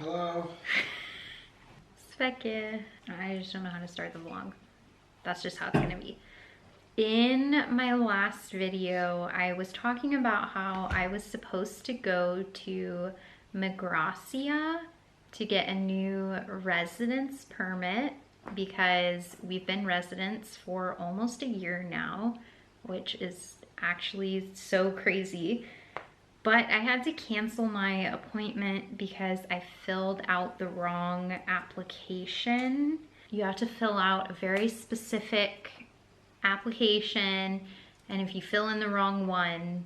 Hello. Sveiki. I just don't know how to start the vlog. That's just how it's gonna be. In my last video, I was talking about how I was supposed to go to Migracija to get a new residence permit because we've been residents for almost a year now, which is actually so crazy. But I had to cancel my appointment because I filled out the wrong application. You have to fill out a very specific application, and if you fill in the wrong one,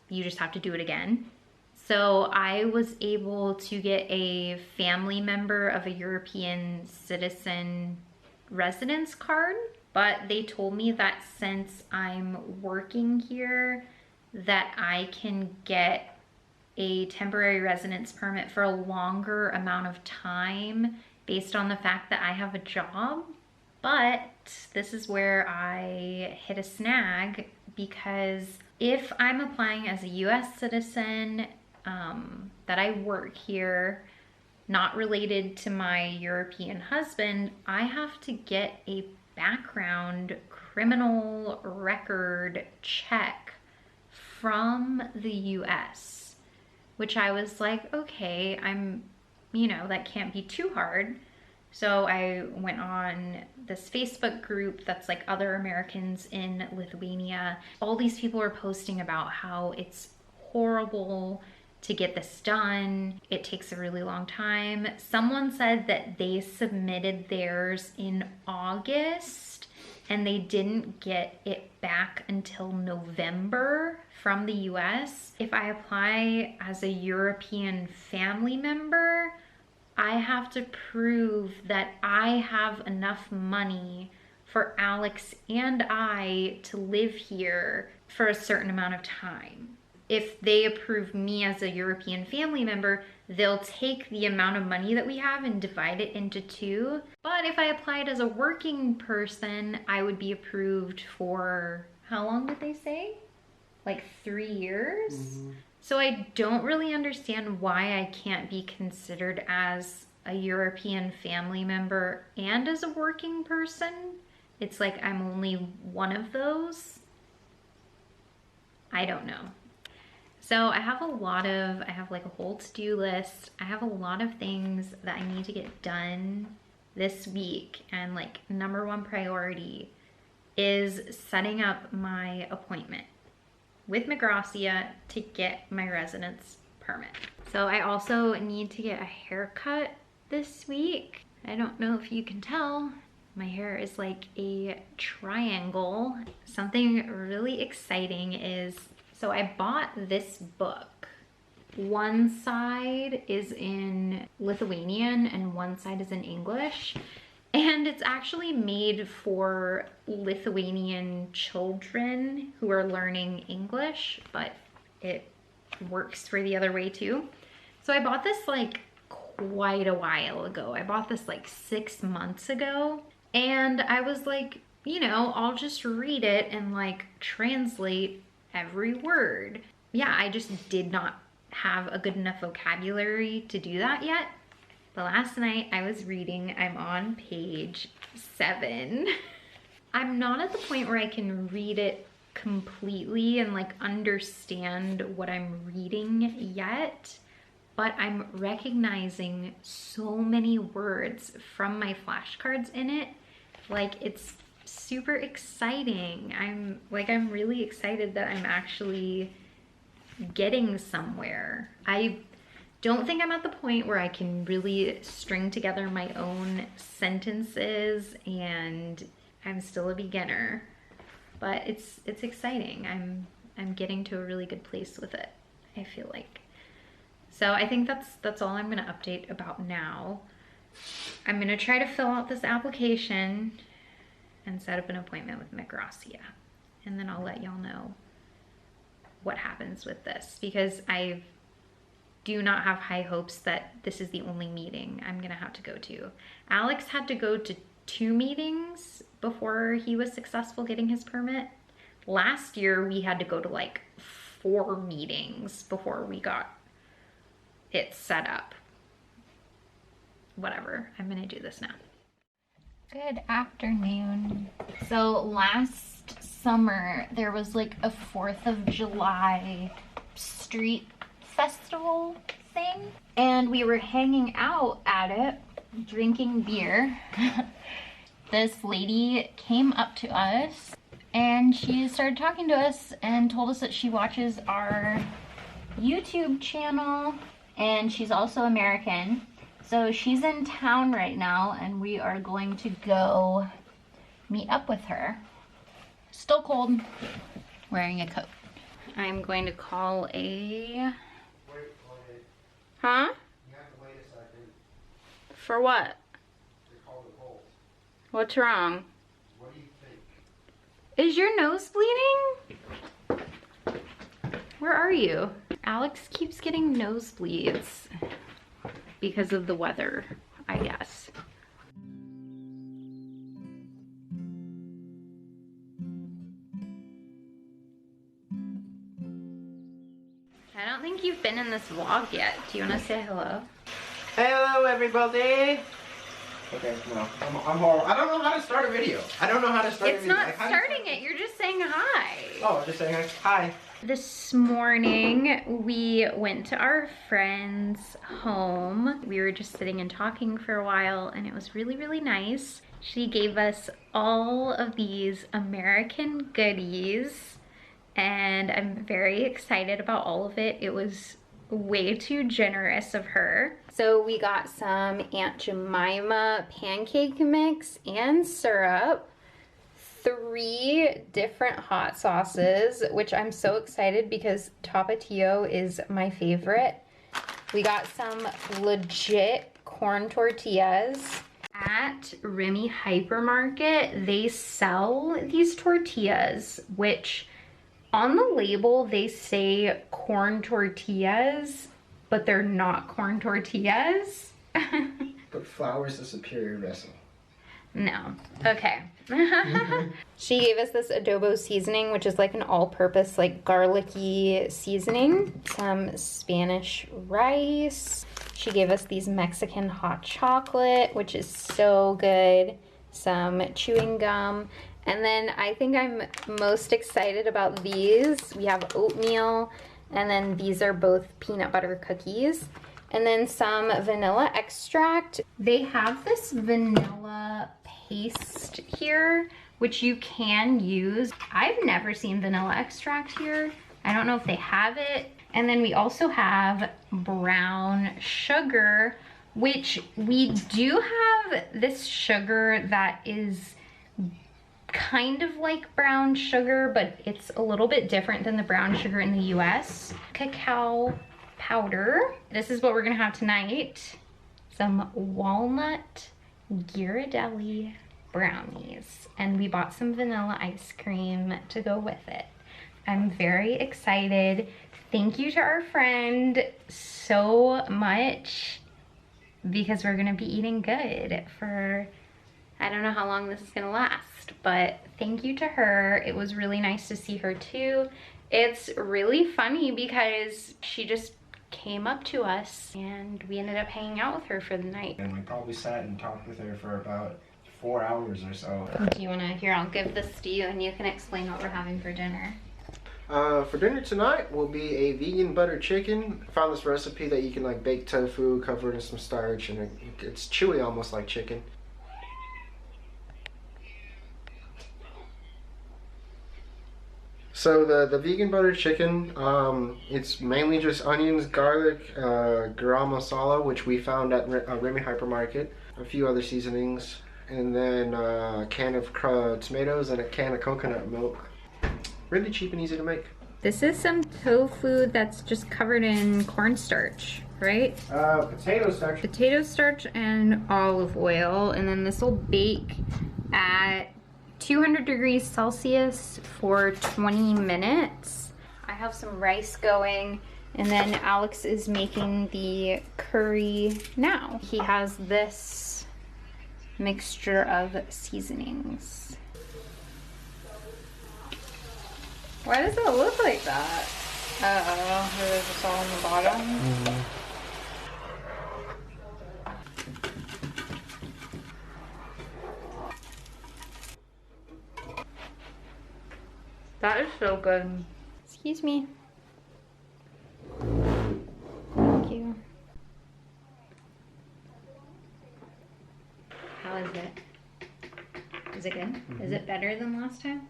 you just have to do it again. So I was able to get a family member of a European citizen residence card, but they told me that since I'm working here, that I can get a temporary residence permit for a longer amount of time based on the fact that I have a job. But this is where I hit a snag, because if I'm applying as a US citizen that I work here, not related to my European husband, I have to get a background criminal record check from the US, which I was like, okay, that can't be too hard. So I went on this Facebook group that's like other Americans in Lithuania. All these people are posting about how it's horrible to get this done. It takes a really long time. Someone said that they submitted theirs in August and they didn't get it back until November from the US. If I apply as a European family member, I have to prove that I have enough money for Alex and I to live here for a certain amount of time. If they approve me as a European family member, they'll take the amount of money that we have and divide it into two. But if I applied as a working person, I would be approved for, how long did they say? Like 3 years? Mm-hmm. So I don't really understand why I can't be considered as a European family member and as a working person. It's like I'm only one of those. I don't know. So I have like a whole to-do list. I have a lot of things that I need to get done this week. And like number one priority is setting up my appointment with migracija to get my residence permit. So I also need to get a haircut this week. I don't know if you can tell, my hair is like a triangle. Something really exciting is, so I bought this book. One side is in Lithuanian and one side is in English. And it's actually made for Lithuanian children who are learning English, but it works for the other way too. So I bought this like quite a while ago. I bought this like 6 months ago. And I was like, I'll just read it and like translate every word. Yeah, I just did not have a good enough vocabulary to do that yet. But last night I was reading, I'm on page 7. I'm not at the point where I can read it completely and like understand what I'm reading yet, but I'm recognizing so many words from my flashcards in it. Like it's super exciting. I'm really excited that I'm actually getting somewhere. I don't think I'm at the point where I can really string together my own sentences, and I'm still a beginner, but it's exciting. I'm getting to a really good place with it, I feel like. So I think that's all I'm gonna update about now. I'm gonna try to fill out this application and set up an appointment with migracija, and then I'll let y'all know what happens with this, because I do not have high hopes that this is the only meeting I'm gonna have to go to. Alex had to go to 2 meetings before he was successful getting his permit. Last year we had to go to like 4 meetings before we got it set up. whatever, I'm gonna do this now. Good afternoon. So last summer there was like a 4th of July street festival thing, and we were hanging out at it drinking beer. This lady came up to us and she started talking to us and told us that she watches our YouTube channel, and she's also American. So she's in town right now and we are going to go meet up with her. Still cold, wearing a coat. I'm going to call a... Wait. Huh? You have to wait a second. For what? To call the Bolt. What's wrong? What do you think? Is your nose bleeding? Where are you? Alex keeps getting nosebleeds because of the weather, I guess. I don't think you've been in this vlog yet. Do you want to say hello? Hello, everybody. Okay, no, I'm horrible. I don't know how to start a video. I don't know how to start a It's video. not Like, how do starting it, you're just saying hi. Oh, I'm just saying hi. This morning we went to our friend's home. We were just sitting and talking for a while and it was really, really nice. She gave us all of these American goodies and I'm very excited about all of it. It was way too generous of her. So we got some Aunt Jemima pancake mix and syrup, 3 different hot sauces, which I'm so excited because Tapatio is my favorite. We got some legit corn tortillas. At Remy Hypermarket, they sell these tortillas, which on the label they say corn tortillas, but they're not corn tortillas. But flour is the superior vessel. No. Okay. She gave us this adobo seasoning, which is like an all-purpose, like garlicky seasoning. Some Spanish rice. She gave us these Mexican hot chocolate, which is so good. Some chewing gum. And then I think I'm most excited about these. We have oatmeal, and then these are both peanut butter cookies. And then some vanilla extract. They have this vanilla paste here, which you can use. I've never seen vanilla extract here. I don't know if they have it. And then we also have brown sugar, which we do have this sugar that is kind of like brown sugar, but it's a little bit different than the brown sugar in the US. Cacao powder. This is what we're gonna have tonight. Some walnut Ghirardelli brownies. And we bought some vanilla ice cream to go with it. I'm very excited. Thank you to our friend so much because we're gonna be eating good for, I don't know how long this is gonna last, but thank you to her. It was really nice to see her too. It's really funny because she just came up to us and we ended up hanging out with her for the night. And we probably sat and talked with her for about 4 hours or so. Do you wanna, here, I'll give this to you and you can explain what we're having for dinner. For dinner tonight will be a vegan butter chicken. I found this recipe that you can like bake tofu, cover it in some starch, and it's chewy almost like chicken. So the vegan butter chicken, it's mainly just onions, garlic, garam masala, which we found at Remy Hypermarket, a few other seasonings, and then a can of tomatoes and a can of coconut milk. Really cheap and easy to make. This is some tofu that's just covered in cornstarch, right? Potato starch. Potato starch and olive oil, and then this will bake at 200 degrees Celsius for 20 minutes. I have some rice going, and then Alex is making the curry now. He has this mixture of seasonings. Why does it look like that? Uh-oh, there's this all on the bottom. That is so good. Excuse me. Thank you. How is it? Is it good? Is it better than last time?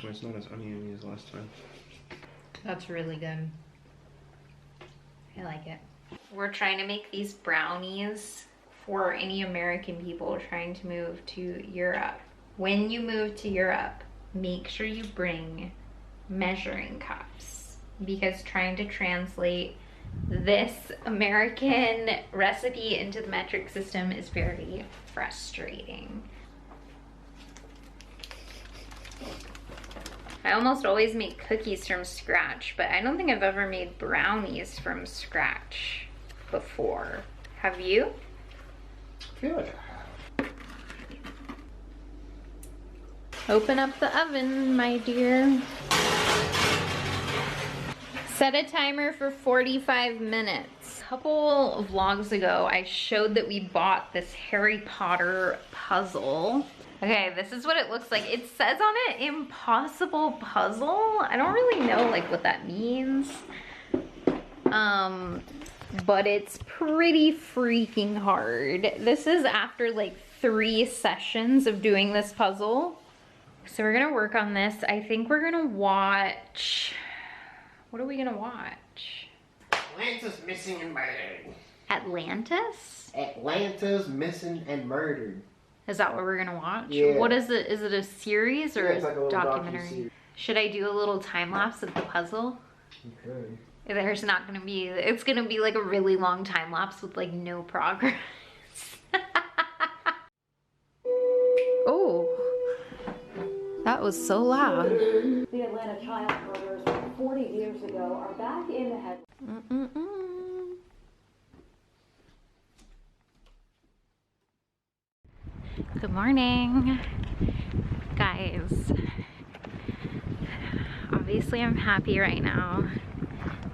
Well, it's not as oniony as last time. That's really good. I like it. We're trying to make these brownies for any American people trying to move to Europe. When you move to Europe, make sure you bring measuring cups, because trying to translate this American recipe into the metric system is very frustrating. I almost always make cookies from scratch, but I don't think I've ever made brownies from scratch before. Have you? I feel like I have. Open up the oven, my dear. Set a timer for 45 minutes. A couple of vlogs ago, I showed that we bought this Harry Potter puzzle. Okay, this is what it looks like. It says on it, impossible puzzle. I don't really know like what that means. But it's pretty freaking hard. This is after like 3 sessions of doing this puzzle. So we're gonna work on this. I think we're gonna watch, what are we gonna watch? Atlanta's missing and murdered. Atlantis? Atlanta's missing and murdered. Is that what we're gonna watch? Yeah. What is it? Is it a series or it's a like a little documentary? docu-series. Should I do a little time lapse of the puzzle? You could. There's not gonna be, it's gonna be like a really long time lapse with like no progress. Oh, that was so loud. The Atlanta child murders from 40 years ago are back in the head. Good morning, guys. Obviously I'm happy right now.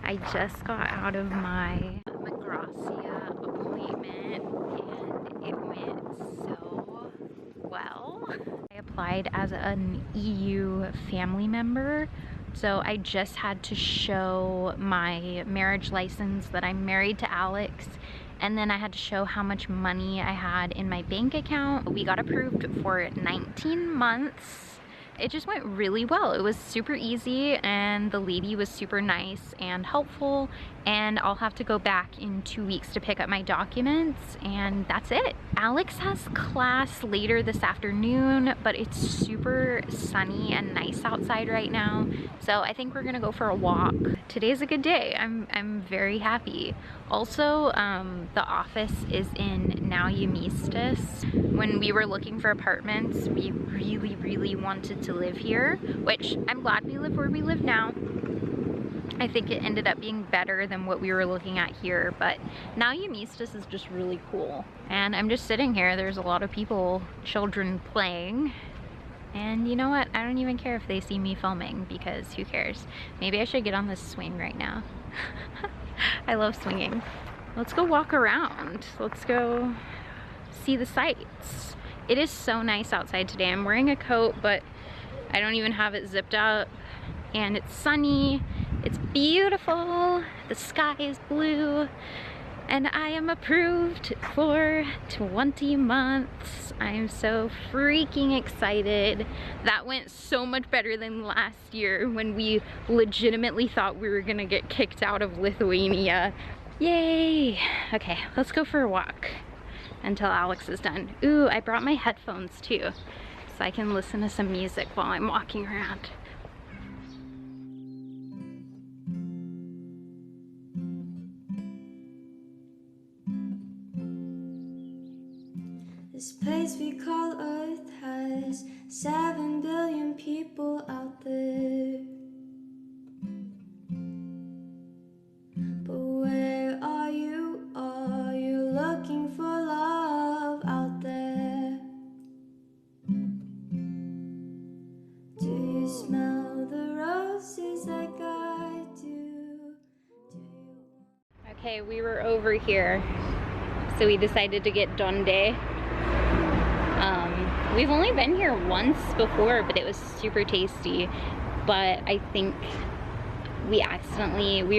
I just got out of my migracija appointment and it went so well. I applied as an EU family member, so I just had to show my marriage license that I'm married to Alex, and then I had to show how much money I had in my bank account. We got approved for 19 months. It just went really well. It was super easy and the lady was super nice and helpful, and I'll have to go back in 2 weeks to pick up my documents, and that's it. Alex has class later this afternoon, but it's super sunny and nice outside right now, so I think we're gonna go for a walk. Today's a good day. I'm very happy. Also, the office is in Naujamiestas. When we were looking for apartments, we really wanted to live here, which I'm glad we live where we live now. I think it ended up being better than what we were looking at here, but Naujamiestas is just really cool. And I'm just sitting here, there's a lot of people, children playing, and you know what? I don't even care if they see me filming, because who cares? Maybe I should get on this swing right now. I love swinging. Let's go walk around. Let's go see the sights. It is so nice outside today. I'm wearing a coat, but I don't even have it zipped up, and it's sunny. It's beautiful. The sky is blue, and I am approved for 20 months. I am so freaking excited. That went so much better than last year when we legitimately thought we were gonna get kicked out of Lithuania. Yay! Okay, let's go for a walk until Alex is done. Ooh, I brought my headphones too, so I can listen to some music while I'm walking around. This place we call Earth has 7 billion people out there. But where are you? Are you looking for love out there? Do you smell the roses like I do? Okay, we were over here, so we decided to get donde. We've only been here once before, but it was super tasty. but I think we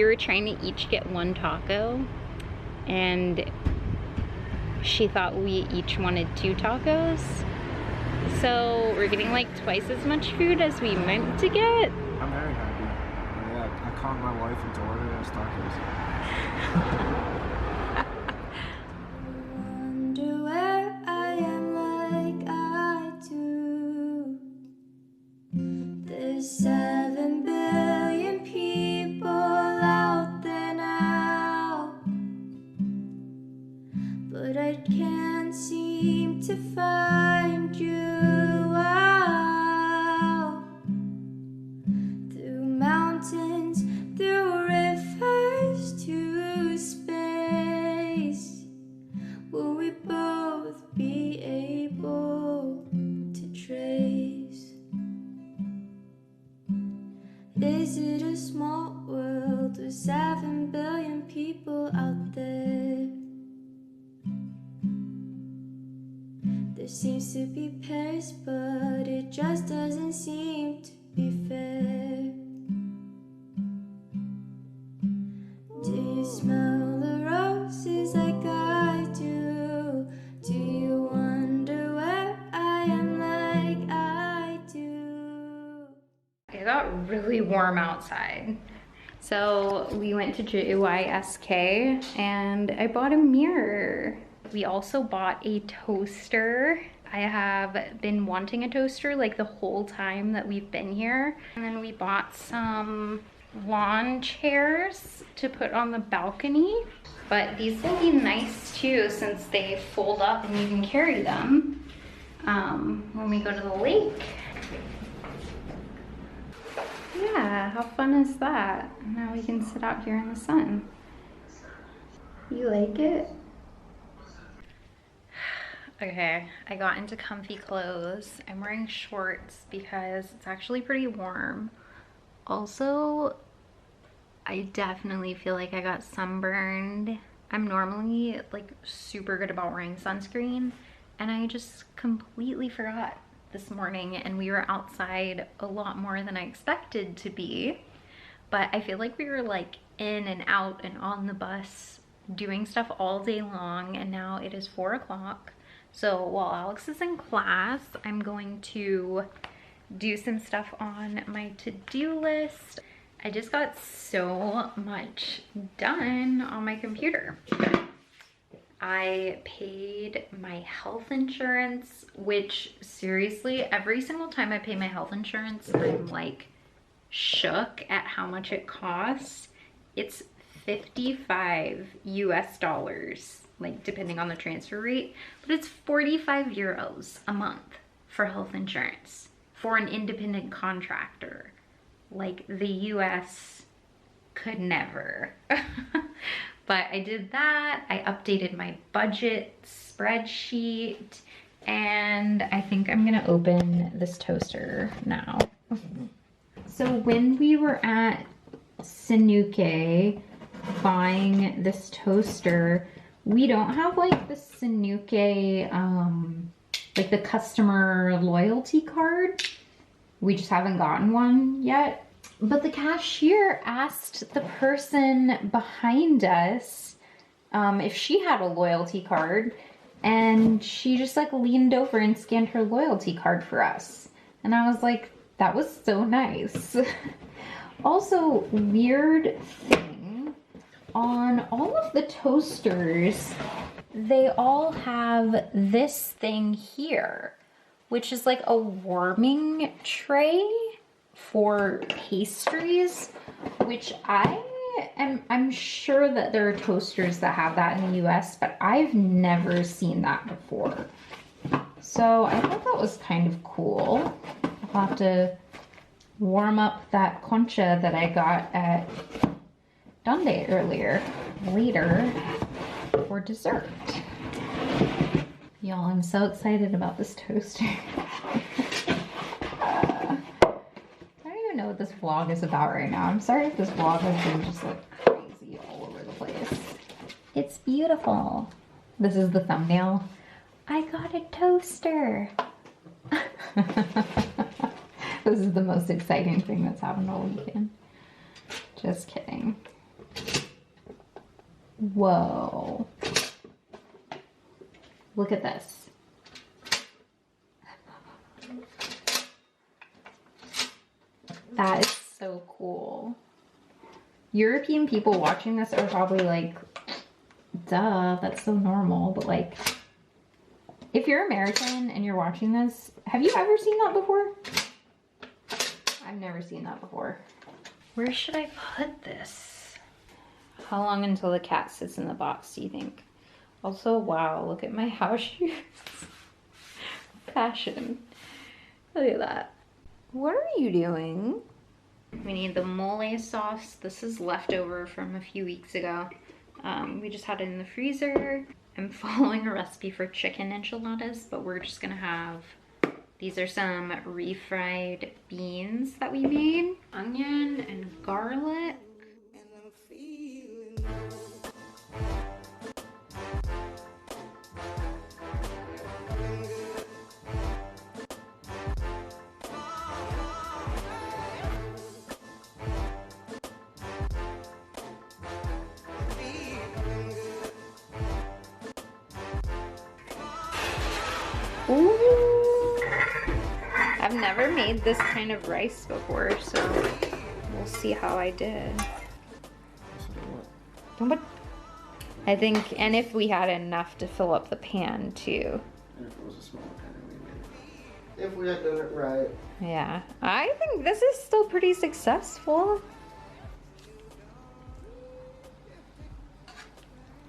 were trying to each get one taco, and she thought we each wanted 2 tacos. So we're getting like twice as much food as we meant to get. I'm very happy. Yeah, I called my wife and told her us tacos. Wonder where I am like I do. There's 7 billion people out there now, but I can't seem to find you out. Through mountains, through rivers, to space, will we both be able to trace? Is it a small world with 7 billion people out there? There seems to be pairs, but it just doesn't seem to be fair. Do you smell the roses like I do? Do you wonder where I am like I do? It got really warm outside. So we went to JYSK and I bought a mirror. We also bought a toaster. I have been wanting a toaster like the whole time that we've been here. And then we bought some lawn chairs to put on the balcony. But these will be nice too since they fold up and you can carry them when we go to the lake. Yeah, how fun is that? Now we can sit out here in the sun. You like it? Okay, I got into comfy clothes. I'm wearing shorts because it's actually pretty warm. Also, I definitely feel like I got sunburned. I'm normally like super good about wearing sunscreen, and I just completely forgot this morning, and we were outside a lot more than I expected to be. But I feel like we were like in and out and on the bus doing stuff all day long, and now it is 4 o'clock. So while Alex is in class, I'm going to do some stuff on my to-do list. I just got so much done on my computer. I paid my health insurance, which seriously, every single time I pay my health insurance, I'm like shook at how much it costs. It's $55 US, like depending on the transfer rate, but it's 45 euros a month for health insurance for an independent contractor. Like the US could never. But I did that. I updated my budget spreadsheet, and I think I'm gonna open this toaster now. So when we were at Sanuke buying this toaster, we don't have like the Sanuke, like the customer loyalty card. We just haven't gotten one yet. But the cashier asked the person behind us if she had a loyalty card, and she just like leaned over and scanned her loyalty card for us. And I was like, that was so nice. Also, weird thing, on all of the toasters, they all have this thing here, which is like a warming tray for pastries, which I'm sure that there are toasters that have that in the US, but I've never seen that before. So I thought that was kind of cool. I'll have to warm up that concha that I got at Donde later for dessert. Y'all, I'm so excited about this toaster. I don't know what this vlog is about right now. I'm sorry if this vlog has been just like crazy all over the place. It's beautiful. This is the thumbnail. I got a toaster. This is the most exciting thing that's happened all weekend. Just kidding. Whoa. Look at this. That is so cool. European people watching this are probably like, duh, that's so normal. But like, if you're American and you're watching this, have you ever seen that before? I've never seen that before. Where should I put this? How long until the cat sits in the box, do you think? Also, wow, look at my house shoes. Fashion. Look at that. What are you doing? We need the mole sauce. This is leftover from a few weeks ago. We just had it in the freezer. I'm following a recipe for chicken enchiladas, but we're just gonna have, these are some refried beans that we made. Onion and garlic. Ooh. I've never made this kind of rice before, so we'll see how I did. But I think, and if we had enough to fill up the pan too. And if it was a small pan, we made it. If we had done it right. Yeah, I think this is still pretty successful.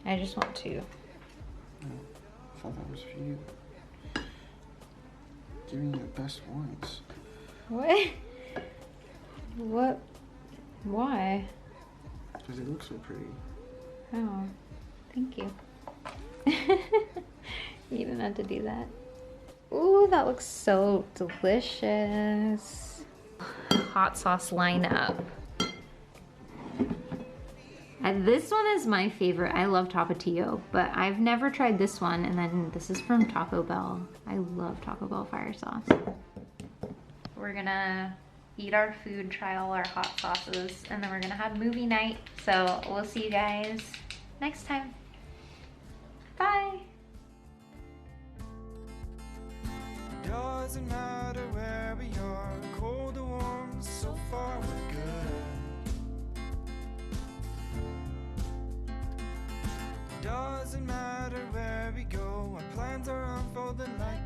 I just want to. I thought that was for you. Give me the best ones. What? What? Why? Because it looks so pretty. Oh, thank you. You didn't have to do that. Ooh, that looks so delicious. Hot sauce lineup. And this one is my favorite. I love Tapatio, but I've never tried this one. And then this is from Taco Bell. I love Taco Bell fire sauce. We're gonna eat our food, try all our hot sauces, and then we're gonna have movie night. So we'll see you guys next time. Bye. Doesn't matter where we are, cold or warm, so far we're good. Doesn't matter where we go, our plans are unfolding like